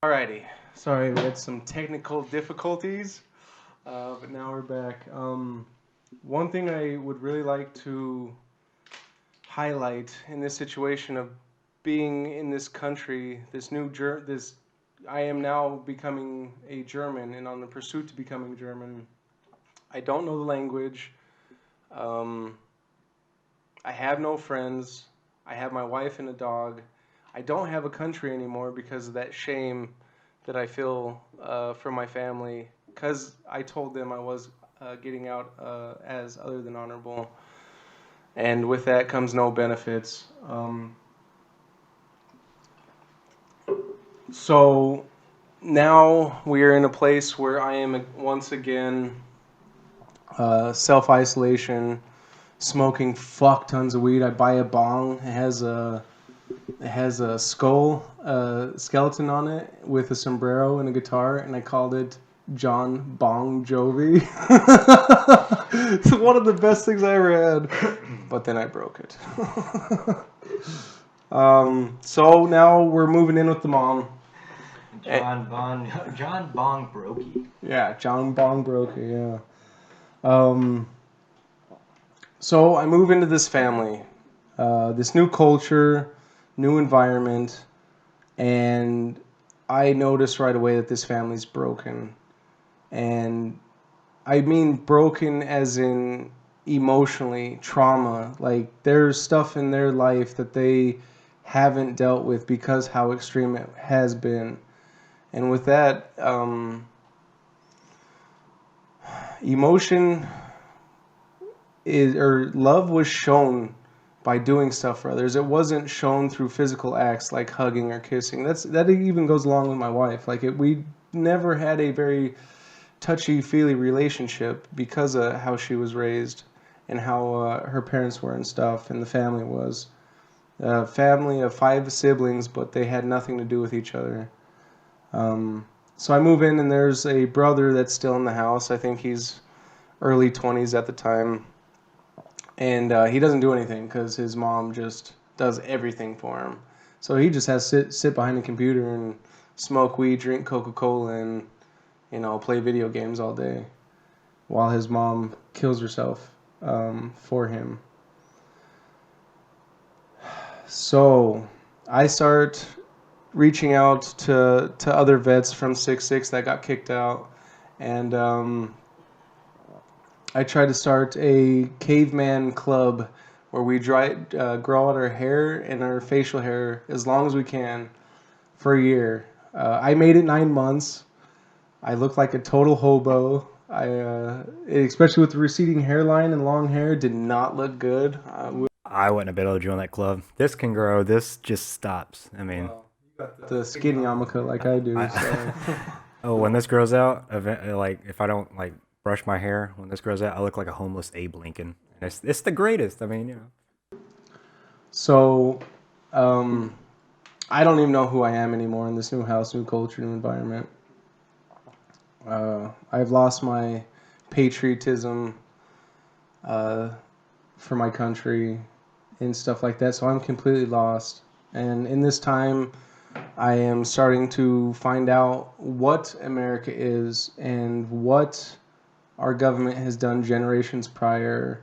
Alrighty, sorry we had some technical difficulties, but now we're back. One thing I would really like to highlight in this situation of being in this country, this I am now becoming a German and on the pursuit to becoming German. I don't know the language. Um, I have no friends. I have my wife and a dog. I don't have a country anymore because of that shame that I feel for my family. Because I told them I was getting out as other than honorable. And with that comes no benefits. So now we are in a place where I am once again self isolation, smoking fuck tons of weed. I buy a bong. It has a skull skeleton on it with a sombrero and a guitar, and I called it John Bong Jovi. It's one of the best things I ever had, but then I broke it. So now we're moving in with the mom. John Bong Brokey. Yeah, John Bong Brokey, yeah. Um, so I move into this family, this new culture, new environment, and I noticed right away that this family's broken. And I mean broken as in emotionally, trauma. Like there's stuff in their life that they haven't dealt with because how extreme it has been. And with that, emotion is or love was shown by doing stuff for others. It wasn't shown through physical acts like hugging or kissing. That even goes along with my wife. We never had a very touchy feely relationship because of how she was raised and how her parents were and stuff, and the family was a family of 5 siblings, but they had nothing to do with each other. So I move in, and there's a brother that's still in the house. I think he's early 20s at the time, and he doesn't do anything because his mom just does everything for him. So he just has to sit behind a computer and smoke weed, drink Coca-Cola, and play video games all day while his mom kills herself for him. So I start reaching out to other vets from 6-6 that got kicked out, and I tried to start a caveman club where we grow out our hair and our facial hair as long as we can for a year. I made it 9 months. I looked like a total hobo. Especially with the receding hairline and long hair, did not look good. I wouldn't have been able to join that club. This can grow. This just stops. I mean, Well, you got the skinny yarmulke like I do. So oh, when this grows out, like if I don't like brush my hair, when this grows out, I look like a homeless Abe Lincoln. And it's the greatest. I mean, so um, I don't even know who I am anymore in this new house, new culture, new environment. I've lost my patriotism uh, for my country and stuff like that. So I'm completely lost. And in this time, I am starting to find out what America is and what our government has done generations prior.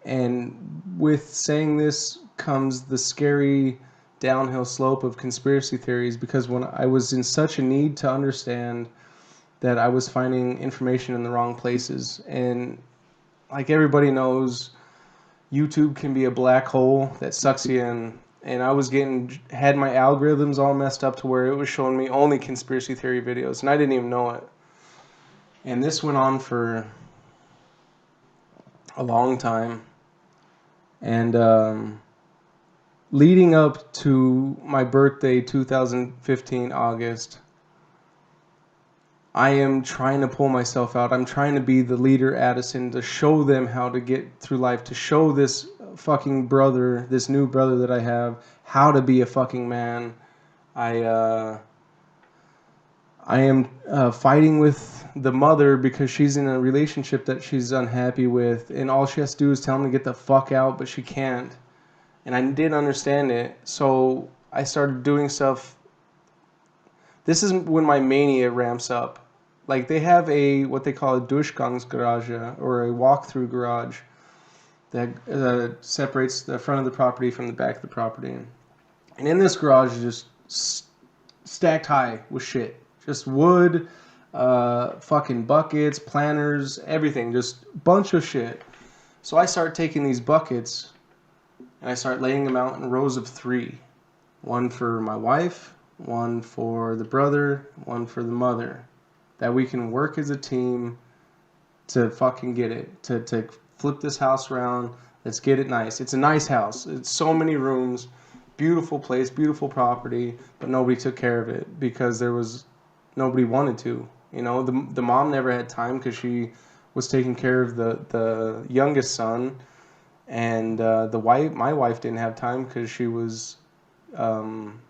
And with saying this comes the scary downhill slope of conspiracy theories because when I was in such a need to understand that I was finding information in the wrong places. And like everybody knows, YouTube can be a black hole that sucks you in. And I was had my algorithms all messed up to where it was showing me only conspiracy theory videos, and I didn't even know it. And this went on for a long time. And leading up to my birthday, 2015 August, I am trying to pull myself out. I'm trying to be the leader, Addison, to show them how to get through life, to show this fucking brother, this new brother that I have, how to be a fucking man. I uh, I am fighting with the mother because she's in a relationship that she's unhappy with, and all she has to do is tell me to get the fuck out, but she can't. And I didn't understand it, so I started doing stuff this is when my mania ramps up. Like they have a what they call a Durchgangsgarage or a walk-through garage that separates the front of the property from the back of the property. And in this garage is just stacked high with shit, just wood, fucking buckets, planters, everything, just bunch of shit. So I start taking these buckets and I start laying them out in rows of 3. One for my wife, one for the brother, one for the mother. That we can work as a team to fucking get it. To flip this house around. Let's get it nice. It's a nice house. It's so many rooms. Beautiful place, beautiful property, but nobody took care of it because there was nobody wanted to. You know, the mom never had time because she was taking care of the youngest son, and my wife didn't have time because um,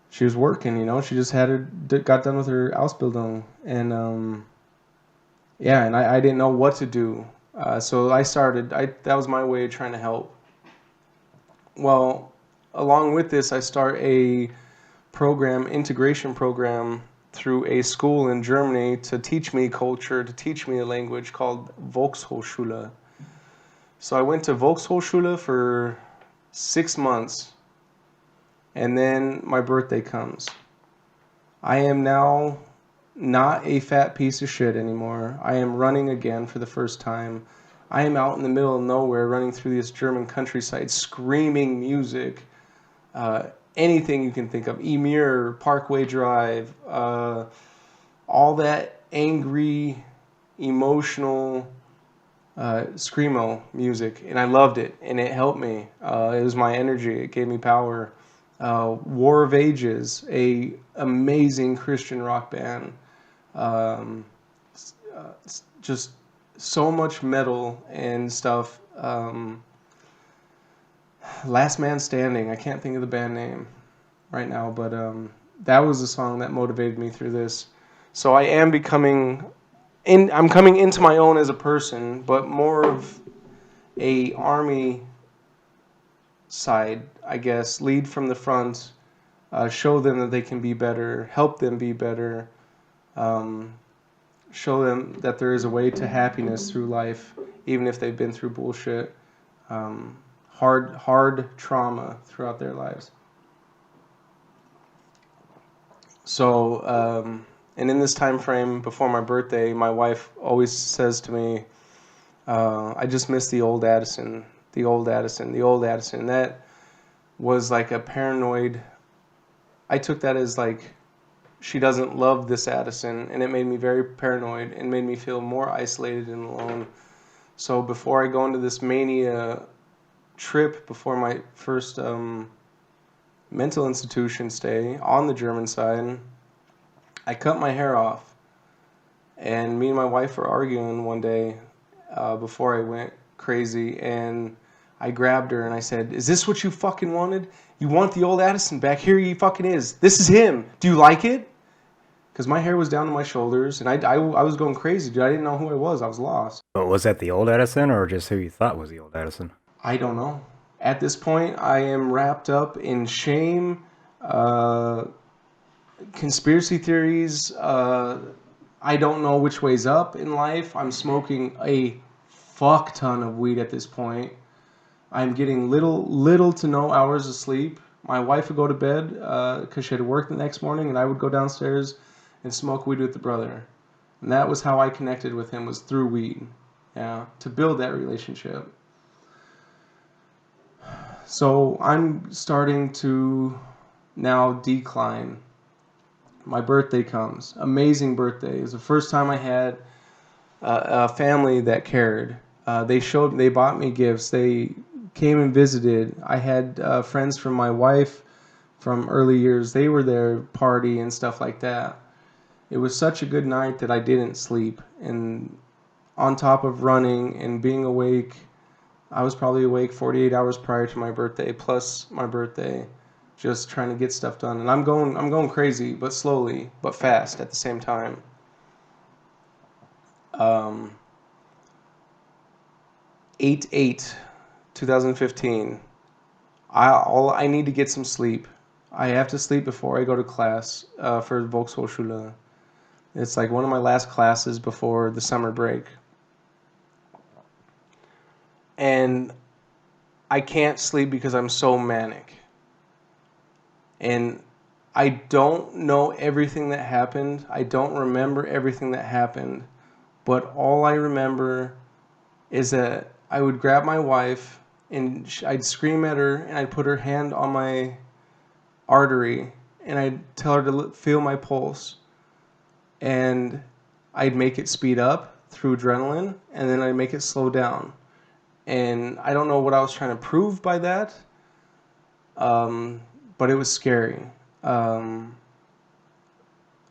she was working. You know, she just got done with her Ausbildung, and yeah, and I didn't know what to do. So that was my way of trying to help. Well, along with this, I start a integration program through a school in Germany to teach me culture, to teach me a language called Volkshochschule. So I went to Volkshochschule for 6 months, and then my birthday comes. I am now not a fat piece of shit anymore. I am running again for the first time. I am out in the middle of nowhere running through this German countryside screaming music. Anything you can think of. Emir, Parkway Drive, all that angry, emotional screamo music. And I loved it. And it helped me. It was my energy. It gave me power. War of Ages, a amazing Christian rock band. Um, just so much metal and stuff. Last Man Standing. I can't think of the band name right now, but that was the song that motivated me through this. So I am I'm coming into my own as a person, but more of a army side, I guess. Lead from the front, show them that they can be better, help them be better, um, show them that there is a way to happiness through life, even if they've been through bullshit, hard trauma throughout their lives. So, and in this time frame before my birthday, my wife always says to me, "I just miss the old Addison, the old Addison, the old Addison." And that was like a paranoid. I took that as like she doesn't love this Addison, and it made me very paranoid and made me feel more isolated and alone. So before I go into this mania trip, before my first mental institution stay on the German side, I cut my hair off. And me and my wife were arguing one day before I went crazy, and I grabbed her and I said, "Is this what you fucking wanted? You want the old Addison back? Here he fucking is. This is him. Do you like it?" Because my hair was down to my shoulders, and I was going crazy, dude. I didn't know who I was. I was lost. But was that the old Edison or just who you thought was the old Edison? I don't know. At this point, I am wrapped up in shame, uh, conspiracy theories. I don't know which way's up in life. I'm smoking a fuck ton of weed at this point. I'm getting little to no hours of sleep. My wife would go to bed because she had to work the next morning, and I would go downstairs and smoke weed with the brother. And that was how I connected with him, was through weed. Yeah, to build that relationship. So I'm starting to now decline. My birthday comes. Amazing birthday. It was the first time I had a family that cared. They bought me gifts. They came and visited. I had friends from my wife from early years. They were there, party and stuff like that. It was such a good night that I didn't sleep. And on top of running and being awake, I was probably awake 48 hours prior to my birthday, plus my birthday, just trying to get stuff done. And I'm going crazy, but slowly, but fast at the same time. Um, 8/8, 2015. I need to get some sleep. I have to sleep before I go to class for Volkshochschule. It's like one of my last classes before the summer break. And I can't sleep because I'm so manic. And I don't know everything that happened. I don't remember everything that happened. But all I remember is that I would grab my wife and I'd scream at her and I'd put her hand on my artery and I'd tell her to feel my pulse. And I'd make it speed up through adrenaline and then I'd make it slow down. And I don't know what I was trying to prove by that, but it was scary. Um,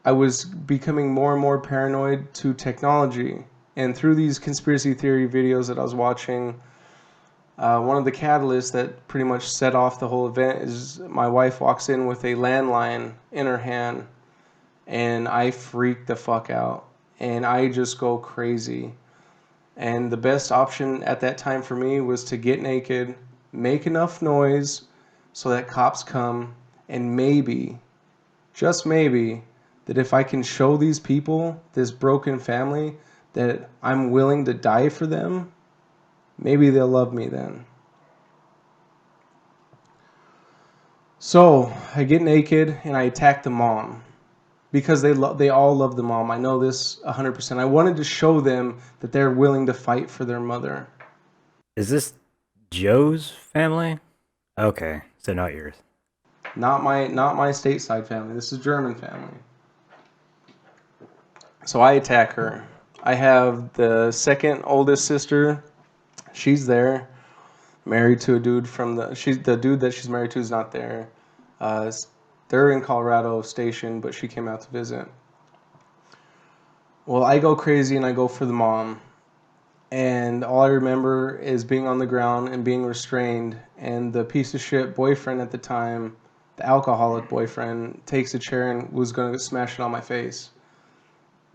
I was becoming more and more paranoid to technology. And through these conspiracy theory videos that I was watching, one of the catalysts that pretty much set off the whole event is my wife walks in with a landline in her hand, and I freak the fuck out. And I just go crazy. And the best option at that time for me was to get naked, make enough noise so that cops come, and maybe, just maybe, that if I can show these people, this broken family, that I'm willing to die for them, maybe they'll love me then. So I get naked and I attack the mom because they all love the mom. I know this 100%. I wanted to show them that they're willing to fight for their mother. Is this Joe's family? Okay, so not yours. Not my stateside family. This is German family. So I attack her. I have the second oldest sister. She's there, married to a dude from the dude that she's married to is not there. Uh, they're in Colorado Station, but she came out to visit. Well, I go crazy and I go for the mom. And all I remember is being on the ground and being restrained. And the piece of shit boyfriend at the time, the alcoholic boyfriend, takes a chair and was going to smash it on my face.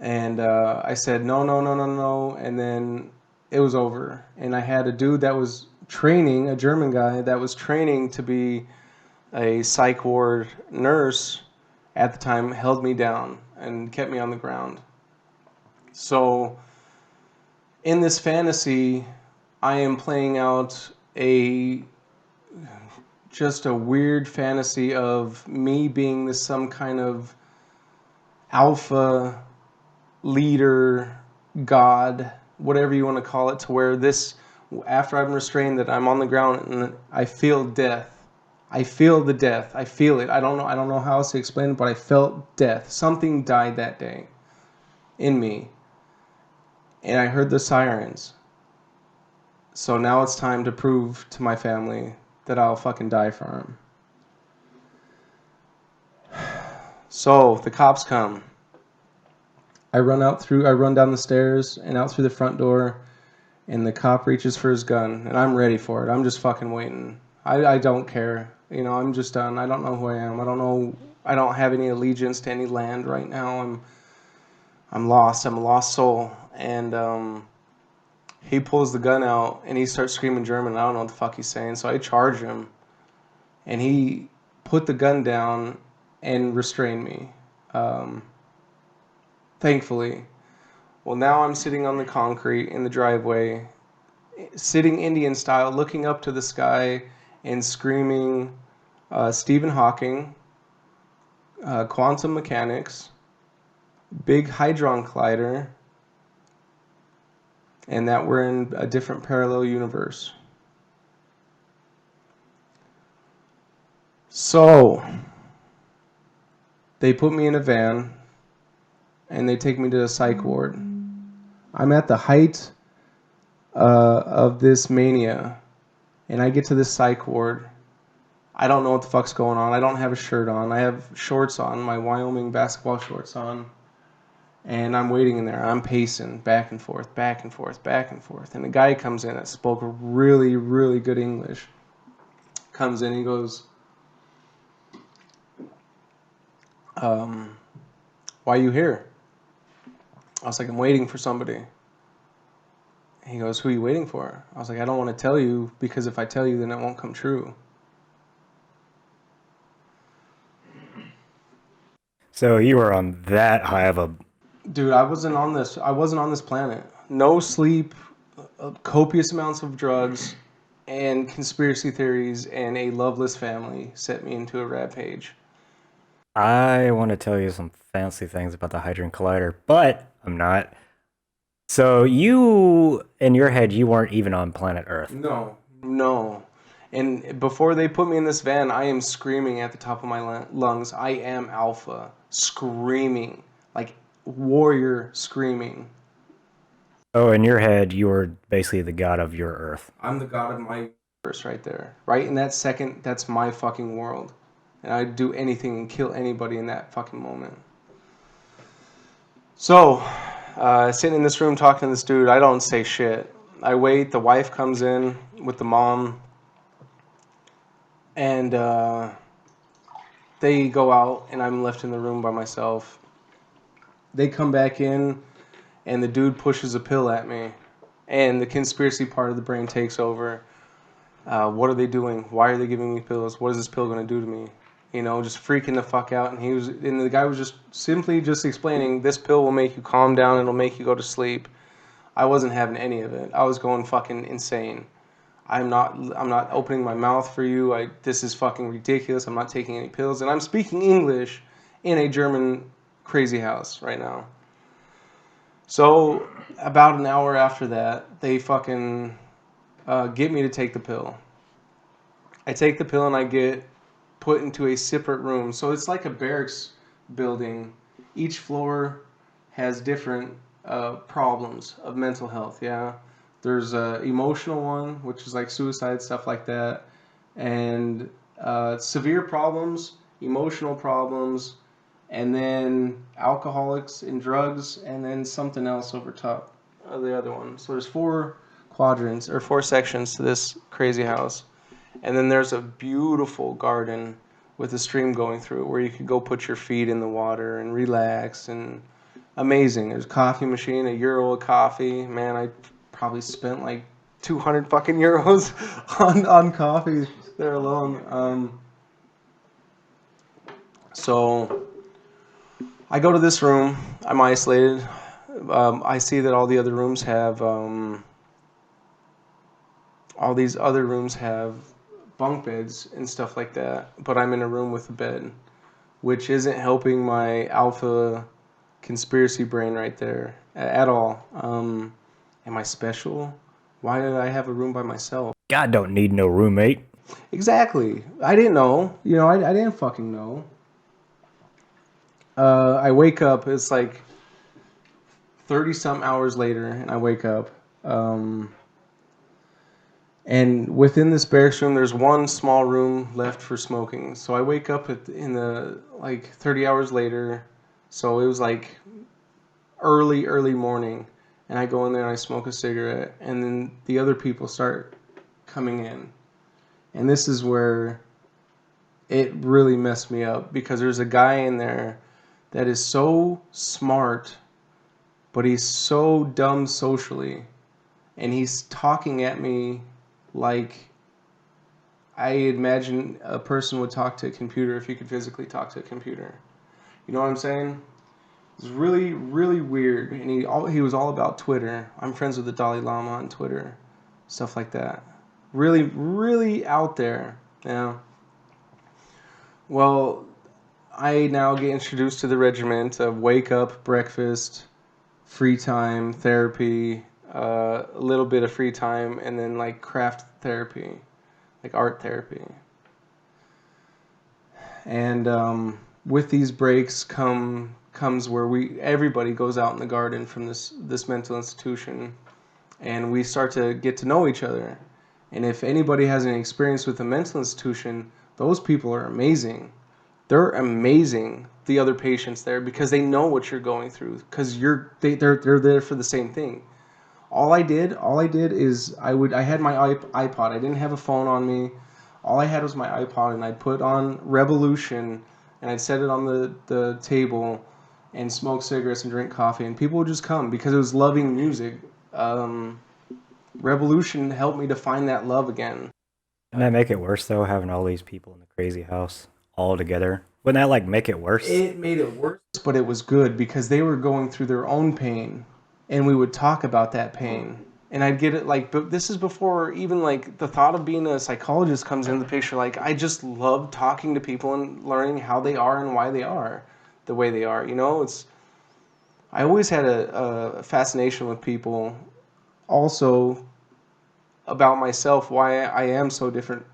And I said, no, no, no, no, no. And then it was over. And I had a dude that was training, a German guy that was training to be a psych ward nurse at the time, held me down and kept me on the ground. So in this fantasy, I am playing out a just a weird fantasy of me being this some kind of alpha leader, God, whatever you want to call it, to where this, after I'm restrained, that I'm on the ground and I feel death. I feel the death. I feel it. I don't know how else to explain it, but I felt death. Something died that day in me. And I heard the sirens. So now it's time to prove to my family that I'll fucking die for them. So the cops come. I run down the stairs and out through the front door, and the cop reaches for his gun, and I'm ready for it. I'm just fucking waiting. I don't care. You know, I'm just done. I don't know who I am. I don't know. I don't have any allegiance to any land right now. I'm lost. I'm a lost soul. And he pulls the gun out and he starts screaming German. I don't know what the fuck he's saying. So I charge him, and he put the gun down and restrained me. Um, thankfully. Well, now I'm sitting on the concrete in the driveway, sitting Indian style, looking up to the sky and screaming Stephen Hawking, quantum mechanics, big hadron collider, and that we're in a different parallel universe. So, they put me in a van and they take me to a psych ward. I'm at the height of this mania, and I get to this psych ward. I don't know what the fuck's going on. I don't have a shirt on. I have shorts on, my Wyoming basketball shorts on. And I'm waiting in there. I'm pacing back and forth, back and forth, back and forth. And the guy comes in that spoke really, really good English. Comes in, he goes, why are you here? I was like, I'm waiting for somebody. He goes, who are you waiting for? I was like, I don't want to tell you because if I tell you, then it won't come true. So you were on that high of a. Dude, I wasn't on this planet. No sleep, copious amounts of drugs, and conspiracy theories and a loveless family set me into a rampage. I want to tell you some fancy things about the Hadron Collider, but I'm not. So you, in your head, you weren't even on planet Earth. No, no. And before they put me in this van, I am screaming at the top of my lungs. I am Alpha, screaming like warrior screaming. Oh, in your head, you were basically the god of your Earth. I'm the god of my universe right there. Right in that second, that's my fucking world. And I'd do anything and kill anybody in that fucking moment. So, sitting in this room talking to this dude, I don't say shit. I wait, the wife comes in with the mom, and they go out, and I'm left in the room by myself. They come back in, and the dude pushes a pill at me, and the conspiracy part of the brain takes over. What are they doing? Why are they giving me pills? What is this pill going to do to me? You know, just freaking the fuck out. And the guy was just simply just explaining this pill will make you calm down. It'll make you go to sleep. I wasn't having any of it. I was going fucking insane. I'm not opening my mouth for you. This is fucking ridiculous. I'm not taking any pills. And I'm speaking English in a German crazy house right now. So about an hour after that, they fucking get me to take the pill. I take the pill and I get put into a separate room. So it's like a barracks building. Each floor has different problems of mental health. Yeah, there's a emotional one, which is like suicide stuff like that, and severe problems, emotional problems, and then alcoholics and drugs, and then something else over top of the other one. So there's four quadrants or four sections to this crazy house. And then there's a beautiful garden with a stream going through it where you could go put your feet in the water and relax and amazing. There's a coffee machine, €1 a coffee. Man, I probably spent like 200 fucking euros on coffee there alone. So I go to this room. I'm isolated. I see that all these other rooms have bunk beds and stuff like that, but I'm in a room with a bed, which isn't helping my alpha conspiracy brain right there at all. Am I special? Why did I have a room by myself? God don't need no roommate. Exactly. I didn't know. You know, I didn't fucking know. I wake up. It's like 30 some hours later, and I wake up. And within this barracks room, there's one small room left for smoking. So I wake up in the like 30 hours later. So it was like early morning, and I go in there and I smoke a cigarette, and then the other people start coming in, and this is where it really messed me up because there's a guy in there that is so smart, but he's so dumb socially, and he's talking at me like I imagine a person would talk to a computer if you could physically talk to a computer. You know what I'm saying? It's really weird, and he was all about Twitter. I'm friends with the Dalai Lama on Twitter, stuff like that. Really out there. Yeah. Well, I now get introduced to the regiment of wake up, breakfast, free time, therapy, a little bit of free time, and then like craft therapy, like art therapy. And with these breaks comes where everybody goes out in the garden from this mental institution, and we start to get to know each other. And if anybody has any experience with a mental institution, those people are amazing. They're amazing, the other patients there, because they know what you're going through, because they're there for the same thing. All I did is I had my iPod. I didn't have a phone on me. All I had was my iPod, and I'd put on Revolution, and I'd set it on the table, and smoke cigarettes and drink coffee, and people would just come because it was loving music. Um, Revolution helped me to find that love again. Didn't that make it worse though, having all these people in the crazy house? all together. Wouldn't that like make it worse? It made it worse, but it was good because they were going through their own pain, and we would talk about that pain. And I'd get it like, but this is before even like the thought of being a psychologist comes into the picture. Like, I just love talking to people and learning how they are and why they are the way they are. You know, it's I always had a fascination with people. Also about myself, why I am so different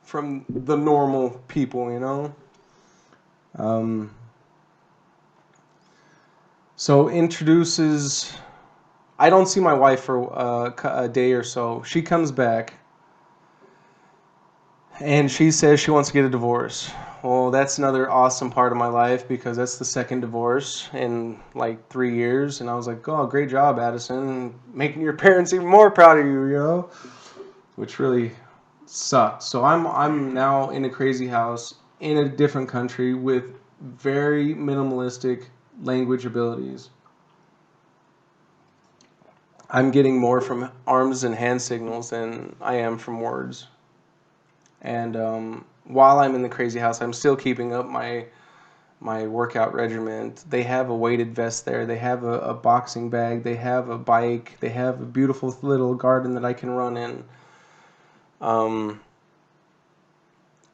from the normal people. You know. Um, so introduces I don't see my wife for a day or so. She comes back and she says she wants to get a divorce. Well, that's another awesome part of my life because that's the second divorce in like 3 years. And I was like, oh, great job, Addison. Making your parents even more proud of you, you know? Which really sucked. So I'm now in a crazy house in a different country with very minimalistic language abilities. I'm getting more from arms and hand signals than I am from words. And while I'm in the crazy house, I'm still keeping up my workout regimen. They have a weighted vest there. They have a boxing bag. They have a bike. They have a beautiful little garden that I can run in. Um,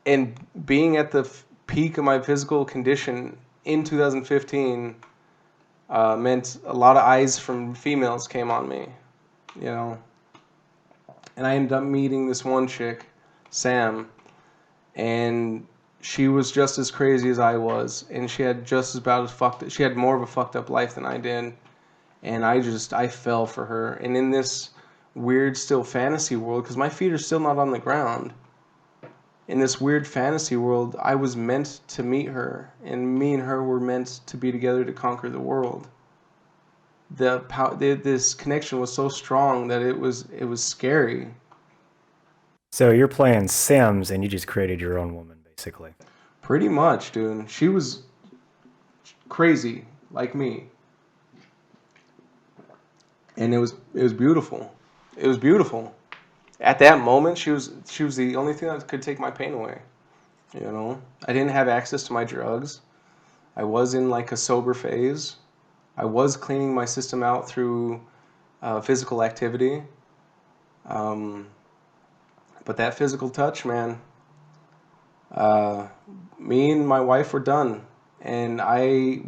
and being at the peak of my physical condition in 2015 meant a lot of eyes from females came on me, you know. And I ended up meeting this one chick, Sam, and she was just as crazy as I was, and she had just as about as fucked. She had more of a fucked up life than I did, and I fell for her. And in this weird still fantasy world, because my feet are still not on the ground. In this weird fantasy world, I was meant to meet her, and me and her were meant to be together to conquer the world. This connection was so strong that it was scary. So you're playing Sims and you just created your own woman, basically. Pretty much, dude. She was crazy like me, and it was beautiful. It was beautiful. At that moment, she was the only thing that could take my pain away. You know, I didn't have access to my drugs. I was in like a sober phase. I was cleaning my system out through physical activity. Um, but that physical touch, man, uh, me and my wife were done. And I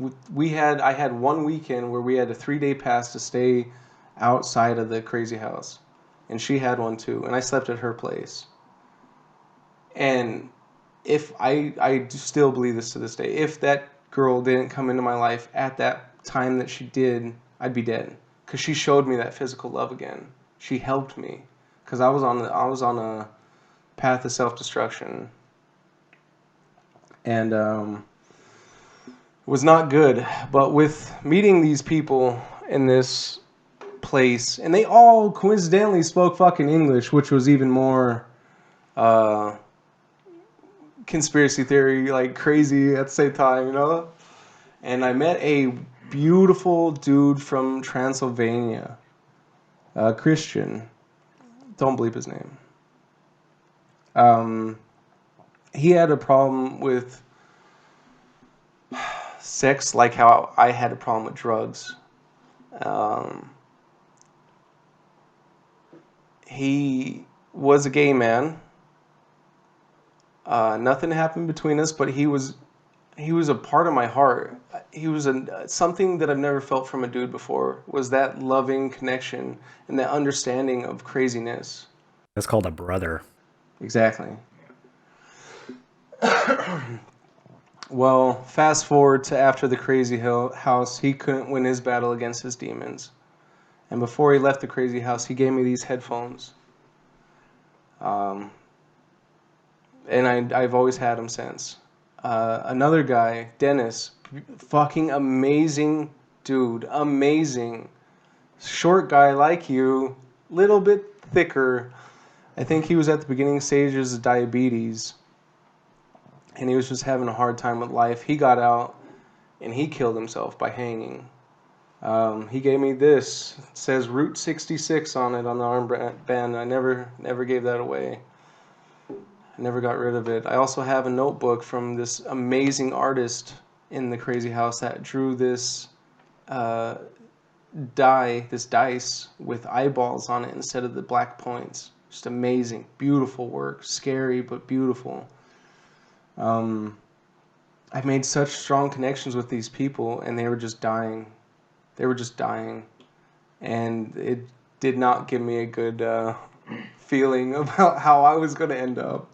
had one weekend where we had a 3 day pass to stay outside of the crazy house, and she had one too. And I slept at her place. And if I still believe this to this day, if that girl didn't come into my life at that time that she did, I'd be dead. Cause she showed me that physical love again. She helped me, cause I was on a path of self destruction, and it was not good. But with meeting these people in this place, and they all coincidentally spoke fucking English, which was even more uh, conspiracy theory, like crazy at the same time, you know? And I met a beautiful dude from Transylvania, a Christian. Don't believe his name. Um, he had a problem with sex, like how I had a problem with drugs. Um, he was a gay man. Nothing happened between us, but he was a part of my heart. He was something that I've never felt from a dude before. Was that loving connection and that understanding of craziness. That's called a brother. Exactly. Well, fast forward to after the crazy house, he couldn't win his battle against his demons. And before he left the crazy house, he gave me these headphones. Um, and I've always had them since. Another guy, Dennis, fucking amazing dude, amazing. Short guy like you, little bit thicker. I think he was at the beginning stages of diabetes, and he was just having a hard time with life. He got out and he killed himself by hanging. He gave me this. It says Route 66 on it on the armband. I never gave that away. I never got rid of it. I also have a notebook from this amazing artist in the crazy house that drew this uh, this dice with eyeballs on it instead of the black points. Just amazing, beautiful work. Scary but beautiful. Um, I made such strong connections with these people, and they were just dying. They were just dying, and it did not give me a good feeling about how I was going to end up.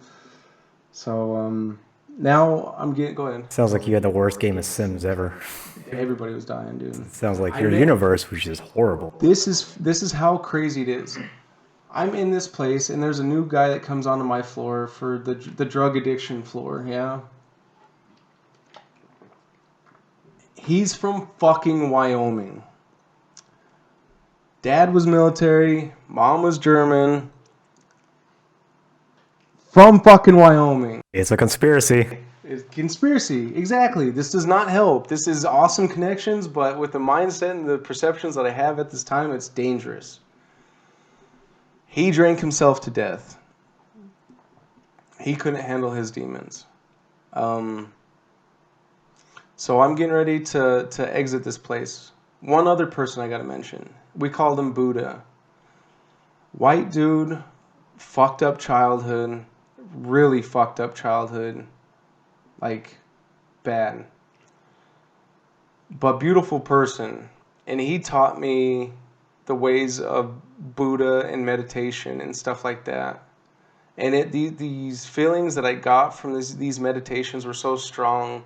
So now I'm getting. Go ahead. Sounds like you had the worst game of Sims ever. Everybody was dying, dude. Sounds like your universe was just horrible. This is how crazy it is. I'm in this place, and there's a new guy that comes onto my floor for the drug addiction floor. Yeah, he's from fucking Wyoming. Dad was military, mom was German. From fucking Wyoming. It's a conspiracy. It's conspiracy. Exactly. This does not help. This is awesome connections, but with the mindset and the perceptions that I have at this time, it's dangerous. He drank himself to death. He couldn't handle his demons. So I'm getting ready to exit this place. One other person I gotta mention. We called him Buddha. White dude, fucked up childhood, really fucked up childhood. Like, bad. But beautiful person. And he taught me the ways of Buddha and meditation and stuff like that. And these feelings that I got from these meditations were so strong.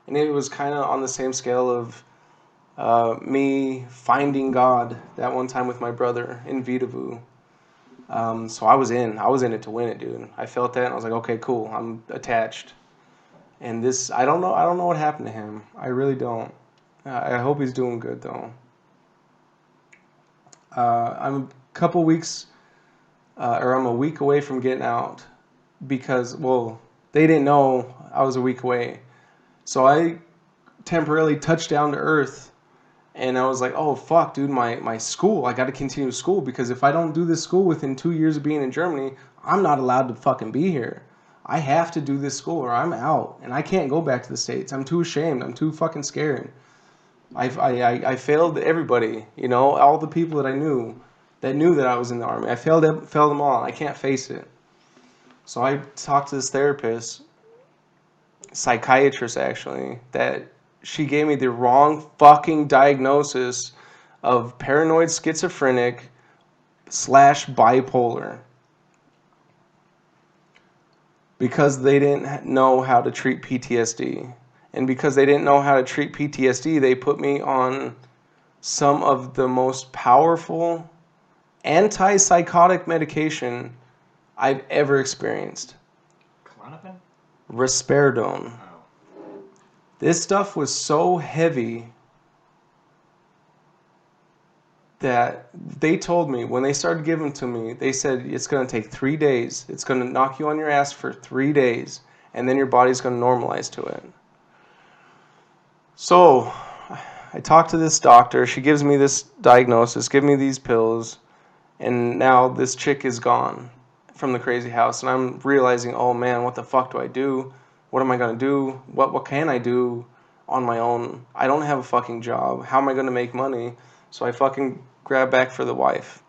And it was kind of on the same scale of me finding God that one time with my brother in Vitavu. So I was in it to win it, dude. I felt that and I was like, okay, cool. I'm attached. And this, I don't know what happened to him. I really don't. I hope he's doing good though. I'm a couple weeks, or I'm a week away from getting out because, well, they didn't know I was a week away. So I temporarily touched down to earth and I was like, oh, fuck, dude, my school, I got to continue school because if I don't do this school within 2 years of being in Germany, I'm not allowed to fucking be here. I have to do this school or I'm out and I can't go back to the States. I'm too ashamed. I'm too fucking scared. I failed everybody, you know, all the people that I knew that I was in the army. I failed them all. I can't face it. So I talked to this therapist, psychiatrist actually, that she gave me the wrong fucking diagnosis of paranoid schizophrenic slash bipolar because they didn't know how to treat PTSD. And because they didn't know how to treat PTSD, they put me on some of the most powerful antipsychotic medication I've ever experienced. Klonopin? Risperidone. Oh. This stuff was so heavy that they told me when they started giving it to me, they said it's going to take 3 days. It's going to knock you on your ass for 3 days, and then your body's going to normalize to it. So I talked to this doctor. She gives me this diagnosis, give me these pills, and now this chick is gone from the crazy house. And I'm realizing, oh man, what the fuck do I do? What am I going to do? What can I do on my own? I don't have a fucking job. How am I going to make money? So I fucking grab back for the wife.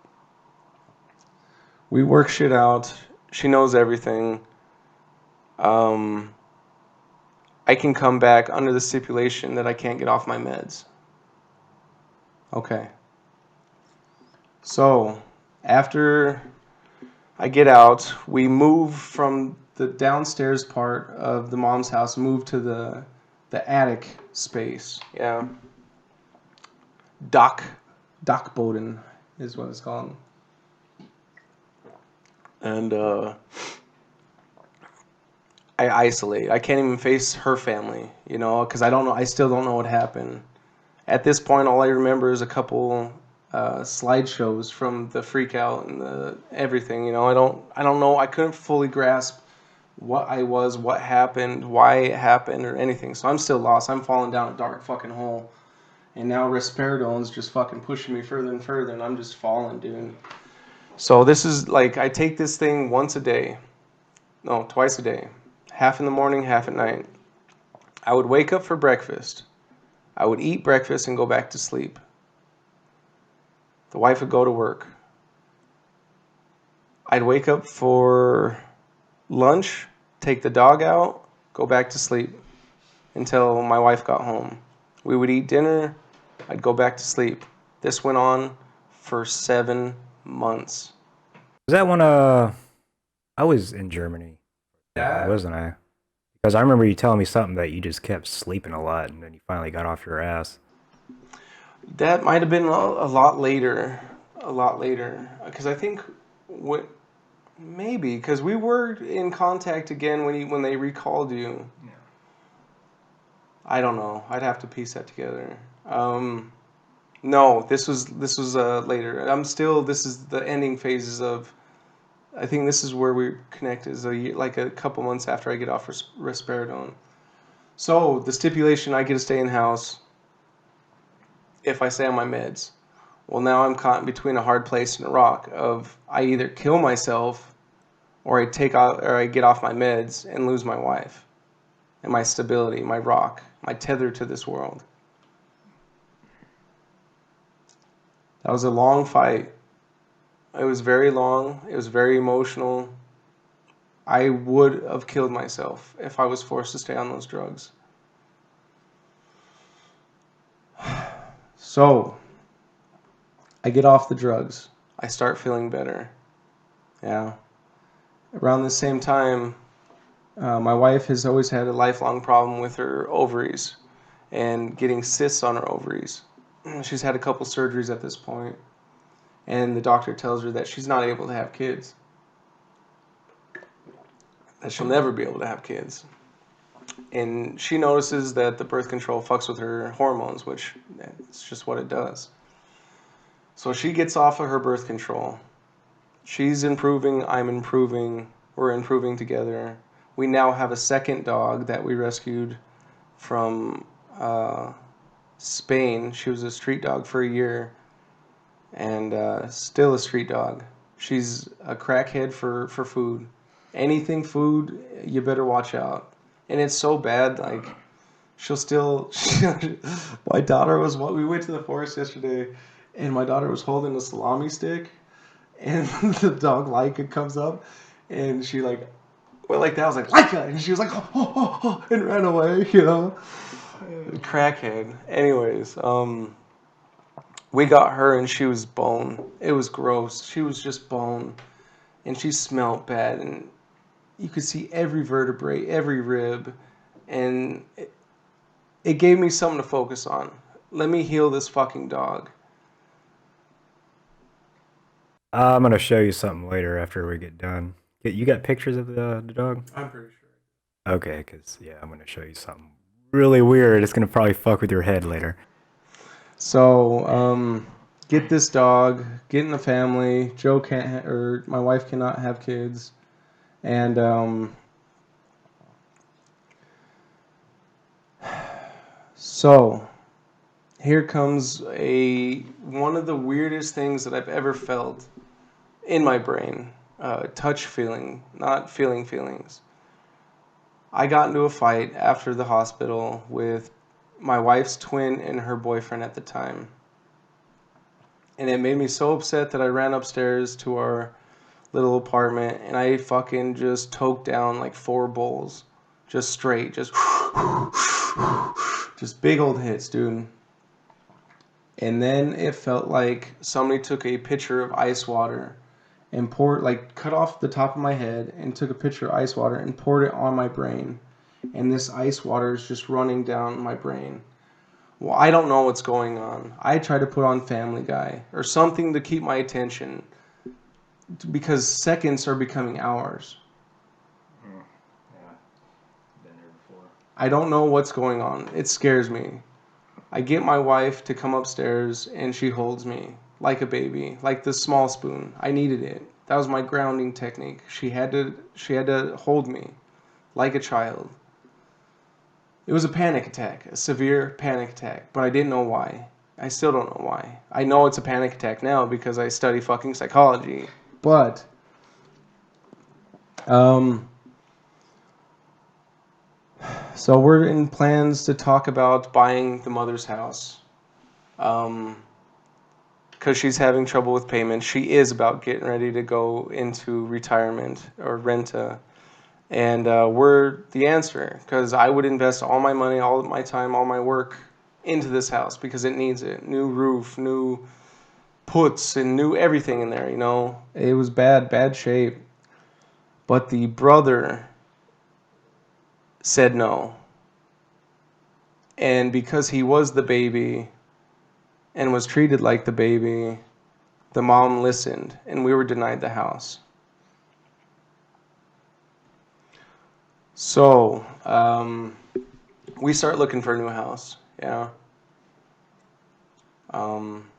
We work shit out. She knows everything. I can come back under the stipulation that I can't get off my meds. Okay. So, after I get out, we move from the downstairs part of the mom's house, move to the attic space. Yeah. Dachboden is what it's called. And I isolate. I can't even face her family, you know, because I don't know. I still don't know what happened. At this point, all I remember is a couple slideshows from the freak out and the everything. You know, I don't know. I couldn't fully grasp what I was, what happened, why it happened, or anything. So I'm still lost. I'm falling down a dark fucking hole. And now risperidone's just fucking pushing me further and further, and I'm just falling, dude. So this is like I take this thing once a day. No, twice a day. Half in the morning, half at night. I would wake up for breakfast. I would eat breakfast and go back to sleep. The wife would go to work. I'd wake up for lunch, take the dog out, go back to sleep until my wife got home. We would eat dinner. I'd go back to sleep. This went on for 7 months. Was that when I was in Germany, That wasn't I? Because I remember you telling me something that you just kept sleeping a lot, and then you finally got off your ass. that might have been a lot later, a lot later, because I think what maybe because we were in contact again when they recalled you. Yeah. I don't know. I'd have to piece that together. No, this was later. I'm still. This is the ending phases of. I think this is where we connect. Is like a couple months after I get off risperidone. So the stipulation, I get to stay in house if I stay on my meds. Well, now I'm caught in between a hard place and a rock. Of I either kill myself or I get off my meds and lose my wife and my stability, my rock, my tether to this world. That was a long fight. It was very long. It was very emotional. I would have killed myself if I was forced to stay on those drugs. So, I get off the drugs. I start feeling better. Yeah. Around the same time, my wife has always had a lifelong problem with her ovaries and getting cysts on her ovaries. She's had a couple surgeries at this point, and the doctor tells her that she's not able to have kids, that she'll never be able to have kids. And she notices that the birth control fucks with her hormones, which it's just what it does. So she gets off of her birth control. She's improving, I'm improving, we're improving together. We now have a second dog that we rescued from Spain. She was a street dog for a year and still a street dog. She's a crackhead for food. Anything food, you better watch out. And it's so bad, like, she'll still. My daughter was. We went to the forest yesterday, and my daughter was holding a salami stick, and the dog Laika comes up, and she like went like that. I was like Laika, and she was like and ran away. Crackhead. Anyways, we got her, and she was bone. It was gross. She was just bone, and she smelled bad, and you could see every vertebrae, every rib, and it gave me something to focus on. Let me heal this fucking dog. I'm gonna show you something later after we get done. You got pictures of the dog? I'm pretty sure. Okay, because yeah, I'm gonna show you something really weird. It's gonna probably fuck with your head later. So, get this dog, get in the family. Joe can't, or my wife cannot have kids, and so here comes a one of the weirdest things that I've ever felt in my brain. Touch feeling, not feeling feelings. I got into a fight after the hospital with my wife's twin and her boyfriend at the time. And it made me so upset that I ran upstairs to our little apartment and I fucking just toked down like 4 bowls. Just straight, just big old hits, dude. And then it felt like somebody took a pitcher of ice water and poured, like, cut off the top of my head and took a pitcher of ice water and poured it on my brain. And this ice water is just running down my brain. Well, I don't know what's going on. I try to put on Family Guy or something to keep my attention because seconds are becoming hours. Yeah, been there before. I don't know what's going on. It scares me. I get my wife to come upstairs and she holds me like a baby, like the small spoon. I needed it. That was my grounding technique. She had to hold me like a child. It was a panic attack, a severe panic attack, but I didn't know why. I still don't know why. I know it's a panic attack now because I study fucking psychology. But um So we're in plans to talk about buying the mother's house. Um, because she's having trouble with payments. She is about getting ready to go into retirement or renta. And we're the answer because I would invest all my money, all my time, all my work into this house because it needs it. New roof, new puts, and new everything in there, you know. It was bad shape. But the brother said no. And because he was the baby and was treated like the baby, the mom listened and we were denied the house. So, we start looking for a new house. Yeah. Um,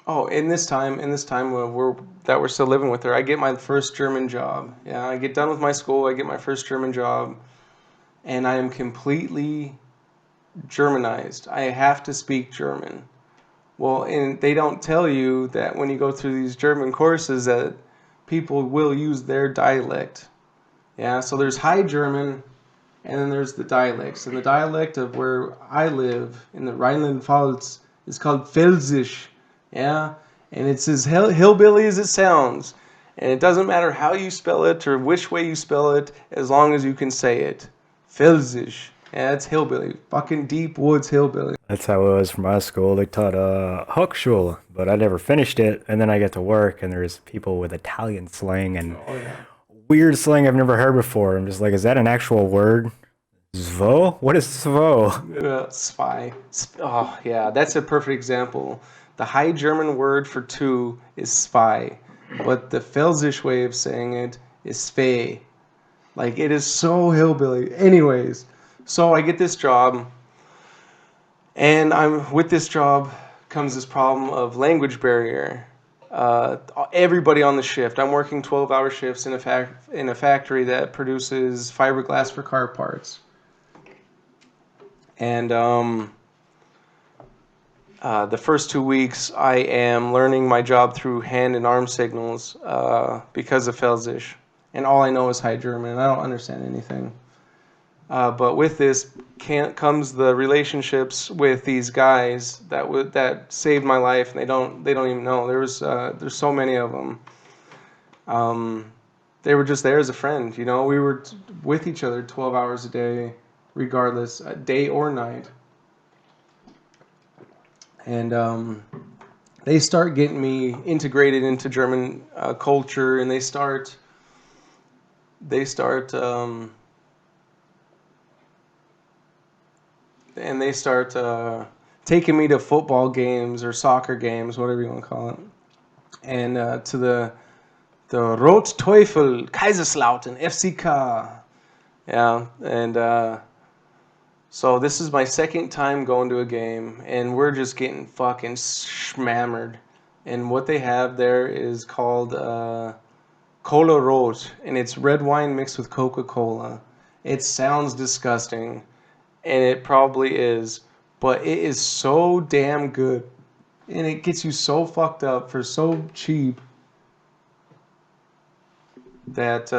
oh, in this time we're still living with her, I get my first German job. Yeah, I get done with my school, I get my first German job, and I am completely Germanized. I have to speak German. Well, and they don't tell you that when you go through these German courses that people will use their dialect. Yeah, so there's High German, and then there's the dialects. And the dialect of where I live in the Rhineland-Pfalz is called Pfälzisch. Yeah, and it's as hillbilly as it sounds. And it doesn't matter how you spell it or which way you spell it, as long as you can say it. Pfälzisch. Yeah, it's hillbilly. Fucking deep woods hillbilly. That's how it was for my school. They taught Hochschule, but I never finished it. And then I get to work, and there's people with Italian slang and Oh yeah. weird slang I've never heard before. I'm just like, is that an actual word? Svo? What is svo? Spy. Oh yeah, that's a perfect example. The High German word for two is spy, but the Pfälzisch way of saying it is spay. Like it is so hillbilly. Anyways, so I get this job, and I'm with this job comes this problem of language barrier. Everybody on the shift. I'm working 12-hour shifts in a factory that produces fiberglass for car parts, and the first 2 weeks, I am learning my job through hand and arm signals because of Felsish. And all I know is High German, and I don't understand anything. But with this comes the relationships with these guys that saved my life, and they don't even know. There's so many of them. They were just there as a friend, you know. We were with each other 12 hours a day, regardless, day or night. And they start getting me integrated into German culture, and they start and they start taking me to football games or soccer games, whatever you want to call it, and to the Rot Teufel Kaiserslautern FCK. Yeah, and so this is my second time going to a game, and we're just getting fucking schmammered. And what they have there is called Cola Rot, and it's red wine mixed with Coca-Cola. It sounds disgusting, and it probably is, but it is so damn good, and it gets you so fucked up for so cheap that